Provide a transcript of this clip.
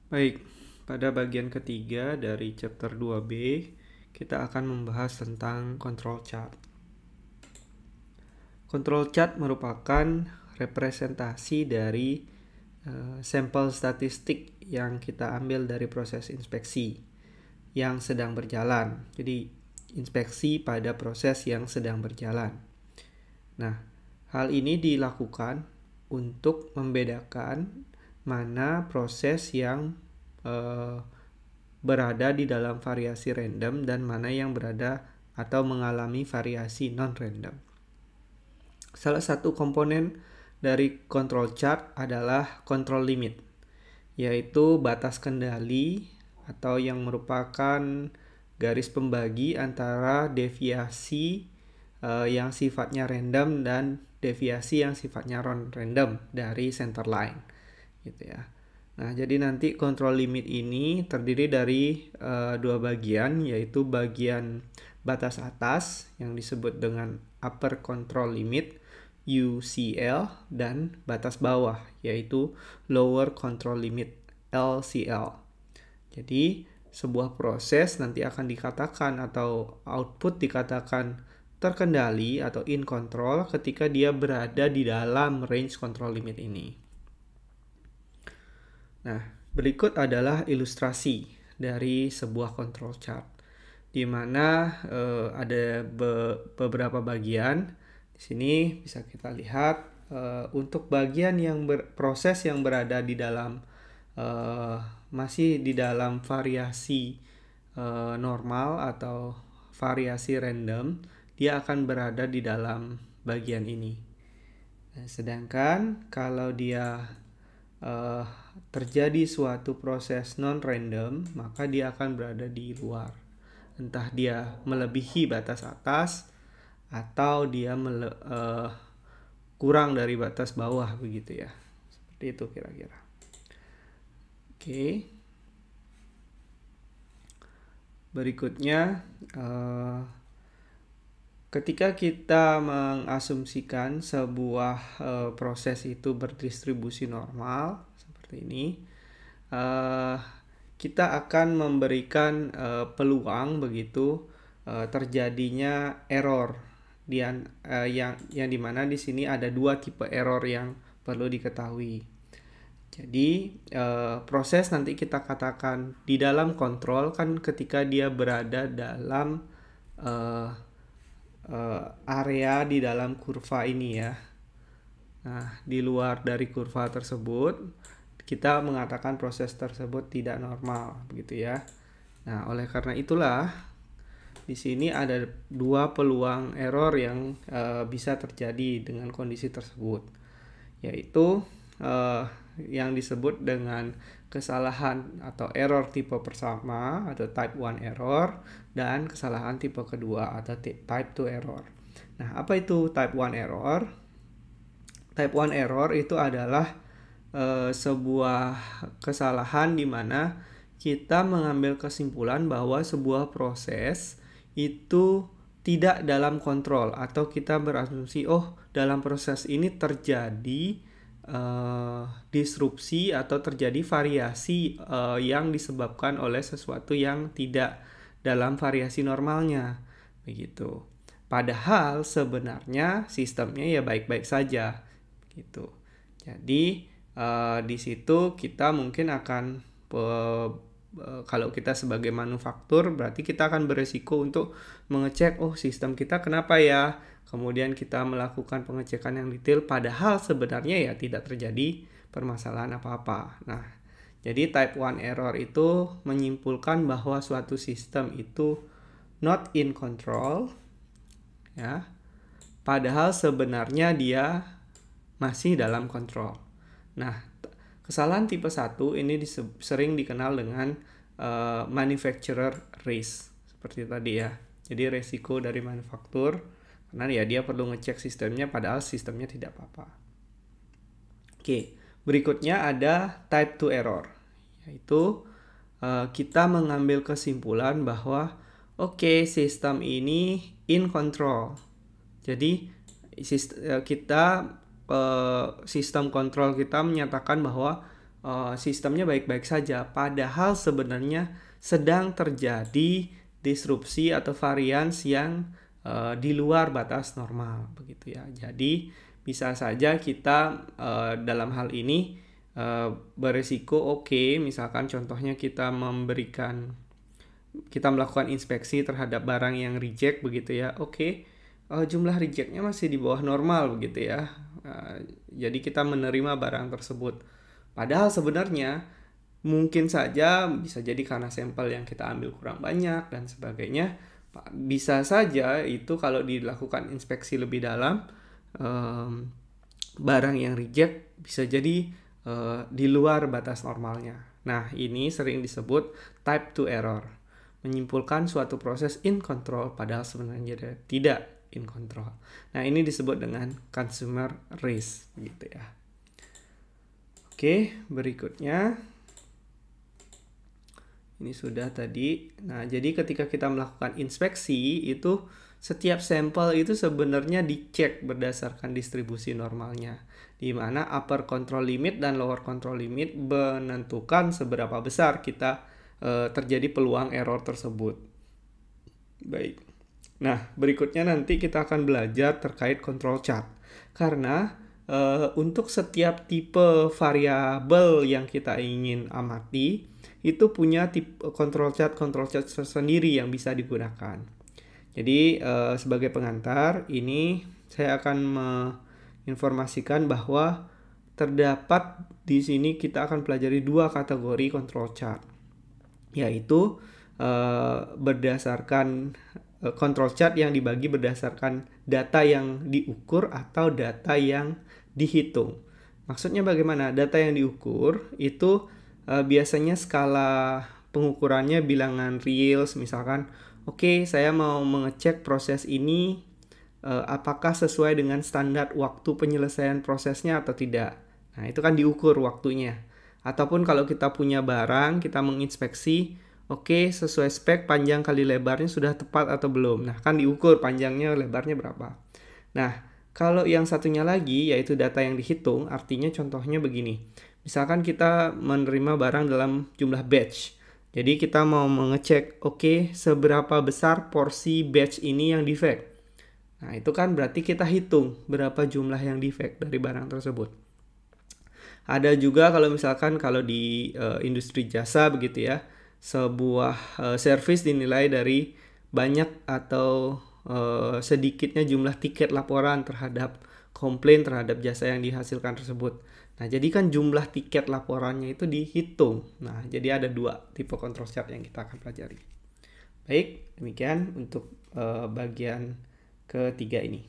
Baik, pada bagian ketiga dari chapter 2B, kita akan membahas tentang control chart. Control chart merupakan representasi dari sampel statistik yang kita ambil dari proses inspeksi yang sedang berjalan. Jadi, inspeksi pada proses yang sedang berjalan. Nah, hal ini dilakukan untuk membedakan mana proses yang berada di dalam variasi random dan mana yang berada atau mengalami variasi non-random. Salah satu komponen dari control chart adalah control limit, yaitu batas kendali atau yang merupakan garis pembagi antara deviasi yang sifatnya random dan deviasi yang sifatnya non-random dari center line, gitu ya. Nah, jadi nanti control limit ini terdiri dari dua bagian, yaitu bagian batas atas yang disebut dengan upper control limit UCL dan batas bawah yaitu lower control limit LCL. Jadi, sebuah proses nanti akan dikatakan atau output dikatakan terkendali atau in control ketika dia berada di dalam range control limit ini. Nah, berikut adalah ilustrasi dari sebuah control chart, di mana ada beberapa bagian. Di sini bisa kita lihat untuk bagian yang proses yang berada di dalam masih di dalam variasi normal atau variasi random, dia akan berada di dalam bagian ini. Nah, sedangkan kalau dia terjadi suatu proses non-random, maka dia akan berada di luar. Entah dia melebihi batas atas atau dia kurang dari batas bawah, begitu ya. Seperti itu kira-kira. Oke. Berikutnya, ketika kita mengasumsikan sebuah proses itu berdistribusi normal seperti ini, kita akan memberikan peluang begitu terjadinya error yang dimana di sini ada dua tipe error yang perlu diketahui. Jadi proses nanti kita katakan di dalam kontrol kan ketika dia berada dalam area di dalam kurva ini ya. Nah, di luar dari kurva tersebut, kita mengatakan proses tersebut tidak normal, begitu ya. Nah, oleh karena itulah, di sini ada dua peluang error yang bisa terjadi dengan kondisi tersebut, yaitu yang disebut dengan kesalahan atau error tipe pertama atau type 1 error dan kesalahan tipe kedua atau type 2 error. Nah, apa itu type 1 error? Type 1 error itu adalah sebuah kesalahan di mana kita mengambil kesimpulan bahwa sebuah proses itu tidak dalam kontrol atau kita berasumsi dalam proses ini terjadi disrupsi atau terjadi variasi yang disebabkan oleh sesuatu yang tidak dalam variasi normalnya, begitu. Padahal sebenarnya sistemnya ya baik-baik saja, gitu. Jadi di situ kita mungkin akan kalau kita sebagai manufaktur berarti kita akan beresiko untuk mengecek sistem kita kenapa ya. Kemudian kita melakukan pengecekan yang detail padahal sebenarnya ya tidak terjadi permasalahan apa-apa. Nah, jadi type 1 error itu menyimpulkan bahwa suatu sistem itu not in control ya. Padahal sebenarnya dia masih dalam kontrol. Nah, kesalahan tipe 1 ini sering dikenal dengan manufacturer risk seperti tadi ya. Jadi resiko dari manufaktur karena ya dia perlu ngecek sistemnya padahal sistemnya tidak apa-apa. Oke, berikutnya ada type 2 error, yaitu kita mengambil kesimpulan bahwa sistem ini in control. Jadi sistem kontrol kita menyatakan bahwa sistemnya baik-baik saja, padahal sebenarnya sedang terjadi disrupsi atau varians yang di luar batas normal, begitu ya. Jadi bisa saja kita dalam hal ini beresiko misalkan contohnya kita melakukan inspeksi terhadap barang yang reject begitu ya. Jumlah rejectnya masih di bawah normal begitu ya. Jadi kita menerima barang tersebut. Padahal sebenarnya mungkin saja bisa jadi karena sampel yang kita ambil kurang banyak dan sebagainya. Bisa saja itu kalau dilakukan inspeksi lebih dalam, barang yang reject bisa jadi di luar batas normalnya. Nah, ini sering disebut type 2 error. Menyimpulkan suatu proses in control padahal sebenarnya tidak in control. Nah, ini disebut dengan consumer risk gitu ya. Oke, berikutnya. Ini sudah tadi. Nah, jadi ketika kita melakukan inspeksi, itu setiap sampel itu sebenarnya dicek berdasarkan distribusi normalnya. Di mana upper control limit dan lower control limit menentukan seberapa besar kita terjadi peluang error tersebut. Baik. Nah, berikutnya nanti kita akan belajar terkait control chart. Karena untuk setiap tipe variabel yang kita ingin amati, itu punya tipe control chart tersendiri yang bisa digunakan. Jadi sebagai pengantar, ini saya akan menginformasikan bahwa terdapat di sini kita akan pelajari dua kategori control chart, yaitu berdasarkan control chart yang dibagi berdasarkan data yang diukur atau data yang dihitung. Maksudnya bagaimana? Data yang diukur itu biasanya skala pengukurannya bilangan reals, misalkan saya mau mengecek proses ini apakah sesuai dengan standar waktu penyelesaian prosesnya atau tidak. Nah, itu kan diukur waktunya. Ataupun kalau kita punya barang, kita menginspeksi, sesuai spek panjang kali lebarnya sudah tepat atau belum. Nah, kan diukur panjangnya lebarnya berapa. Nah, kalau yang satunya lagi yaitu data yang dihitung, artinya contohnya begini. Misalkan kita menerima barang dalam jumlah batch. Jadi kita mau mengecek, seberapa besar porsi batch ini yang defect. Nah, itu kan berarti kita hitung berapa jumlah yang defect dari barang tersebut. Ada juga kalau misalkan di industri jasa begitu ya, sebuah service dinilai dari banyak atau sedikitnya jumlah tiket laporan terhadap komplain terhadap jasa yang dihasilkan tersebut. Nah, jadi kan jumlah tiket laporannya itu dihitung. Nah, jadi ada dua tipe control chart yang kita akan pelajari. Baik, demikian untuk bagian ketiga ini.